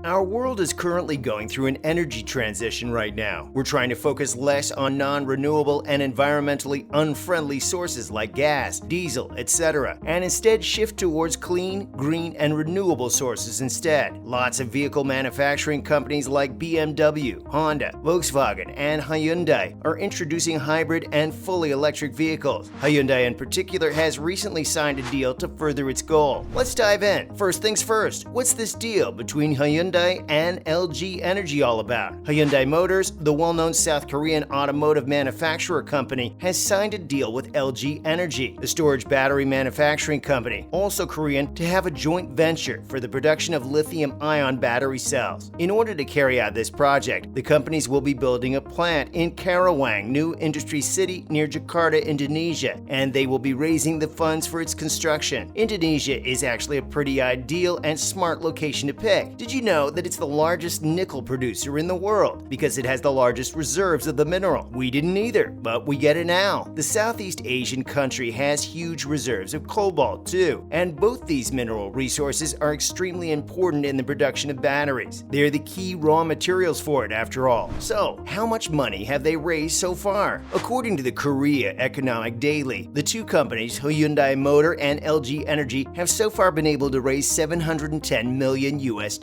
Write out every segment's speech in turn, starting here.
Our world is currently going through an energy transition right now. We're trying to focus less on non-renewable and environmentally unfriendly sources like gas, diesel, etc., and instead shift towards clean, green, and renewable sources instead. Lots of vehicle manufacturing companies like BMW, Honda, Volkswagen, and Hyundai are introducing hybrid and fully electric vehicles. Hyundai in particular has recently signed a deal to further its goal. Let's dive in. First things first, what's this deal between Hyundai and LG Energy all about? Hyundai Motors, the well-known South Korean automotive manufacturer company, has signed a deal with LG Energy, the storage battery manufacturing company, also Korean, to have a joint venture for the production of lithium-ion battery cells. In order to carry out this project, the companies will be building a plant in Karawang, New Industry City near Jakarta, Indonesia, and they will be raising the funds for its construction. Indonesia is actually a pretty ideal and smart location to pick. Did you know that it's the largest nickel producer in the world because it has the largest reserves of the mineral? We didn't either, but we get it now. The Southeast Asian country has huge reserves of cobalt too, and both these mineral resources are extremely important in the production of batteries. They're the key raw materials for it after all. So, how much money have they raised so far? According to the Korea Economic Daily, the two companies, Hyundai Motor and LG Energy, have so far been able to raise $710 million US,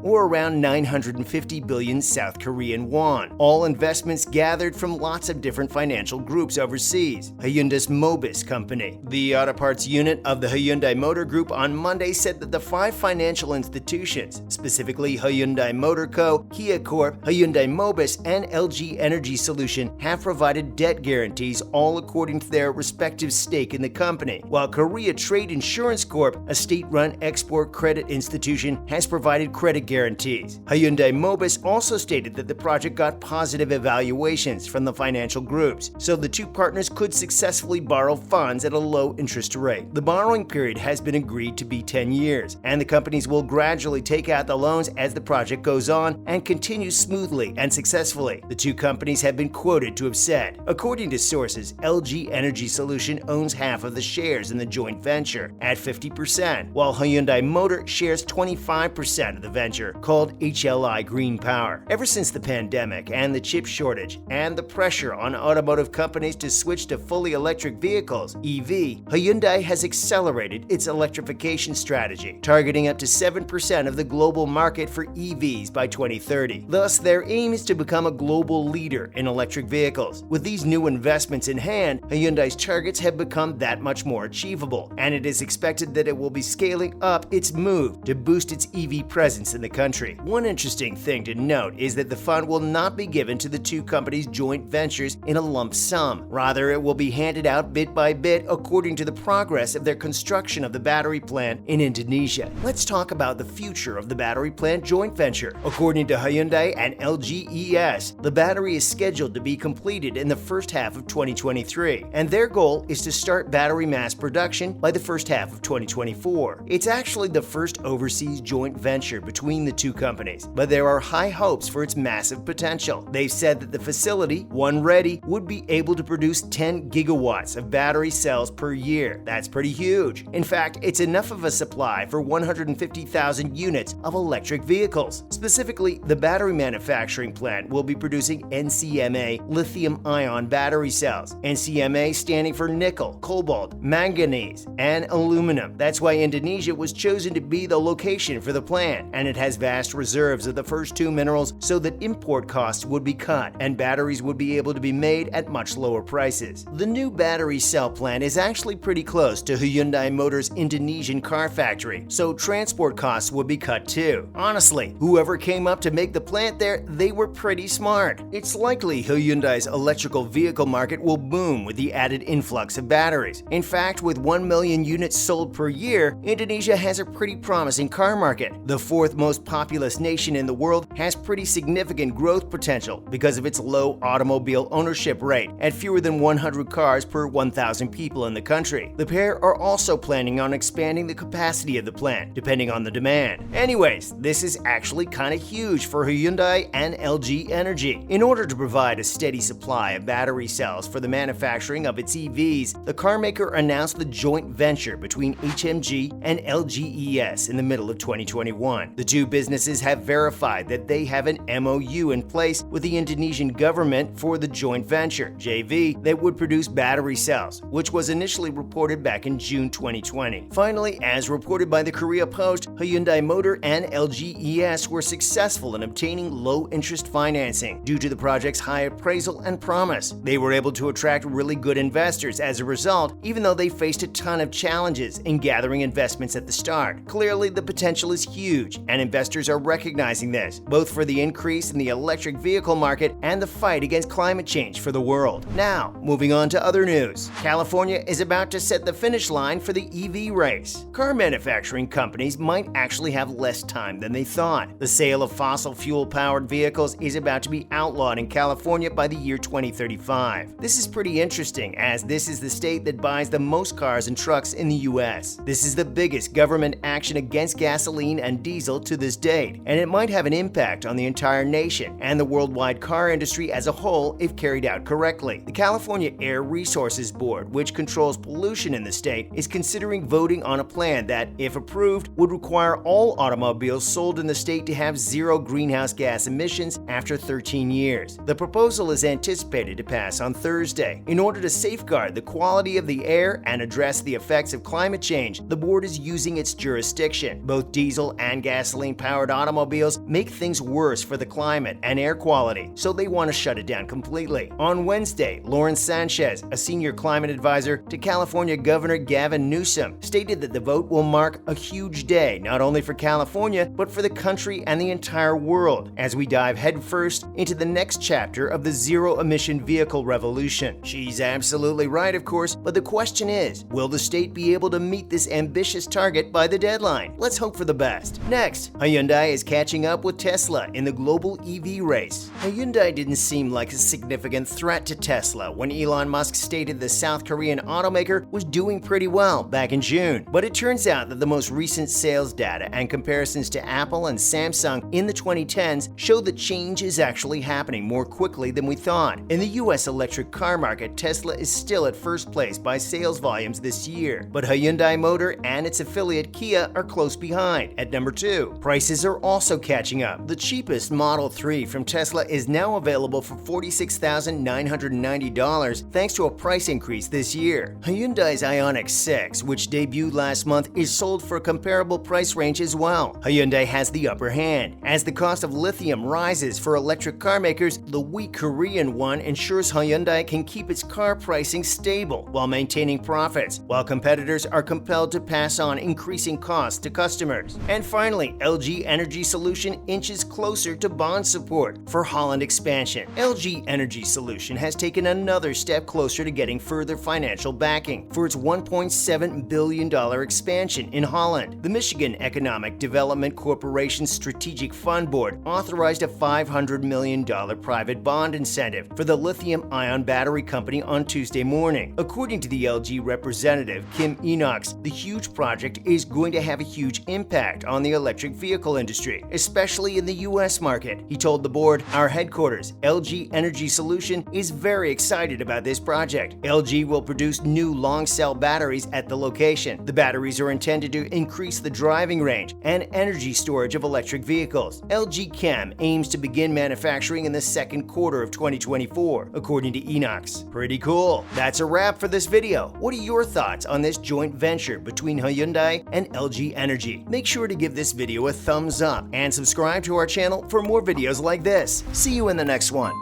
or around 950 billion South Korean won. All investments gathered from lots of different financial groups overseas. Hyundai Mobis company, the auto parts unit of the Hyundai Motor Group, on Monday said that the five financial institutions, specifically Hyundai Motor Co, Kia Corp, Hyundai Mobis, and LG Energy Solution, have provided debt guarantees all according to their respective stake in the company, while Korea Trade Insurance Corp, a state-run export credit institution, has provided credit guarantees. Hyundai Mobis also stated that the project got positive evaluations from the financial groups, so the two partners could successfully borrow funds at a low interest rate. The borrowing period has been agreed to be 10 years, and the companies will gradually take out the loans as the project goes on and continue smoothly and successfully, the two companies have been quoted to have said. According to sources, LG Energy Solution owns half of the shares in the joint venture at 50%, while Hyundai Motor shares 25% of the venture, called HLI Green Power. Ever since the pandemic and the chip shortage and the pressure on automotive companies to switch to fully electric vehicles, EV, Hyundai has accelerated its electrification strategy, targeting up to 7% of the global market for EVs by 2030. Thus, their aim is to become a global leader in electric vehicles. With these new investments in hand, Hyundai's targets have become that much more achievable, and it is expected that it will be scaling up its move to boost its EV presence in the country. One interesting thing to note is that the fund will not be given to the two companies' joint ventures in a lump sum. Rather, it will be handed out bit by bit according to the progress of their construction of the battery plant in Indonesia. Let's talk about the future of the battery plant joint venture. According to Hyundai and LGES, the battery is scheduled to be completed in the first half of 2023, and their goal is to start battery mass production by the first half of 2024. It's actually the first overseas joint venture between the two companies, but there are high hopes for its massive potential. They've said that the facility, when ready, would be able to produce 10 gigawatts of battery cells per year. That's pretty huge. In fact, it's enough of a supply for 150,000 units of electric vehicles. Specifically, the battery manufacturing plant will be producing NCMA lithium-ion battery cells. NCMA standing for nickel, cobalt, manganese, and aluminum. That's why Indonesia was chosen to be the location for the plant, and it has vast reserves of the first two minerals so that import costs would be cut and batteries would be able to be made at much lower prices. The new battery cell plant is actually pretty close to Hyundai Motor's Indonesian car factory, so transport costs would be cut too. Honestly, whoever came up to make the plant there, they were pretty smart. It's likely Hyundai's electrical vehicle market will boom with the added influx of batteries. In fact, with 1 million units sold per year, Indonesia has a pretty promising car market. The fourth most populous nation in the world has pretty significant growth potential because of its low automobile ownership rate at fewer than 100 cars per 1,000 people in the country. The pair are also planning on expanding the capacity of the plant, depending on the demand. Anyways, this is actually kind of huge for Hyundai and LG Energy. In order to provide a steady supply of battery cells for the manufacturing of its EVs, the carmaker announced the joint venture between HMG and LGES in the middle of 2021. The two businesses have verified that they have an MOU in place with the Indonesian government for the joint venture, JV, that would produce battery cells, which was initially reported back in June 2020. Finally, as reported by the Korea Post, Hyundai Motor and LGES were successful in obtaining low-interest financing due to the project's high appraisal and promise. They were able to attract really good investors as a result, even though they faced a ton of challenges in gathering investments at the start. Clearly, the potential is huge, and investors are recognizing this, both for the increase in the electric vehicle market and the fight against climate change for the world. Now, moving on to other news. California is about to set the finish line for the EV race. Car manufacturing companies might actually have less time than they thought. The sale of fossil fuel-powered vehicles is about to be outlawed in California by the year 2035. This is pretty interesting, as this is the state that buys the most cars and trucks in the US. This is the biggest government action against gasoline and diesel to this date, and it might have an impact on the entire nation and the worldwide car industry as a whole if carried out correctly. The California Air Resources Board, which controls pollution in the state, is considering voting on a plan that, if approved, would require all automobiles sold in the state to have zero greenhouse gas emissions after 13 years. The proposal is anticipated to pass on Thursday. In order to safeguard the quality of the air and address the effects of climate change, the board is using its jurisdiction. Both diesel and gasoline-powered automobiles make things worse for the climate and air quality, so they want to shut it down completely. On Wednesday, Lauren Sanchez, a senior climate advisor to California Governor Gavin Newsom, stated that the vote will mark a huge day not only for California, but for the country and the entire world, as we dive headfirst into the next chapter of the zero-emission vehicle revolution. She's absolutely right, of course, but the question is, will the state be able to meet this ambitious target by the deadline? Let's hope for the best. Next, Hyundai is catching up with Tesla in the global EV race. Hyundai didn't seem like a significant threat to Tesla when Elon Musk stated the South Korean automaker was doing pretty well back in June. But it turns out that the most recent sales data and comparisons to Apple and Samsung in the 2010s show that change is actually happening more quickly than we thought. In the US electric car market, Tesla is still at first place by sales volumes this year, but Hyundai Motor and its affiliate Kia are close behind at number 2. Prices are also catching up. The cheapest Model 3 from Tesla is now available for $46,990 thanks to a price increase this year. Hyundai's Ioniq 6, which debuted last month, is sold for a comparable price range as well. Hyundai has the upper hand. As the cost of lithium rises for electric car makers, the weak Korean one ensures Hyundai can keep its car pricing stable while maintaining profits, while competitors are compelled to pass on increasing costs to customers. And finally, LG Energy Solution inches closer to bond support for Holland expansion. LG Energy Solution has taken another step closer to getting further financial backing for its $1.7 billion expansion in Holland. The Michigan Economic Development Corporation's Strategic Fund Board authorized a $500 million private bond incentive for the lithium-ion battery company on Tuesday morning. According to the LG representative, Kim Enochs, the huge project is going to have a huge impact on the electric vehicle industry, especially in the US market. He told the board, "Our headquarters, LG Energy Solution, is very excited about this project. LG will produce new long-cell batteries at the location. The batteries are intended to increase the driving range and energy storage of electric vehicles. LG Chem aims to begin manufacturing in the second quarter of 2024, according to Enochs." Pretty cool. That's a wrap for this video. What are your thoughts on this joint venture between Hyundai and LG Energy? Make sure to give this video a thumbs up and subscribe to our channel for more videos like this. See you in the next one.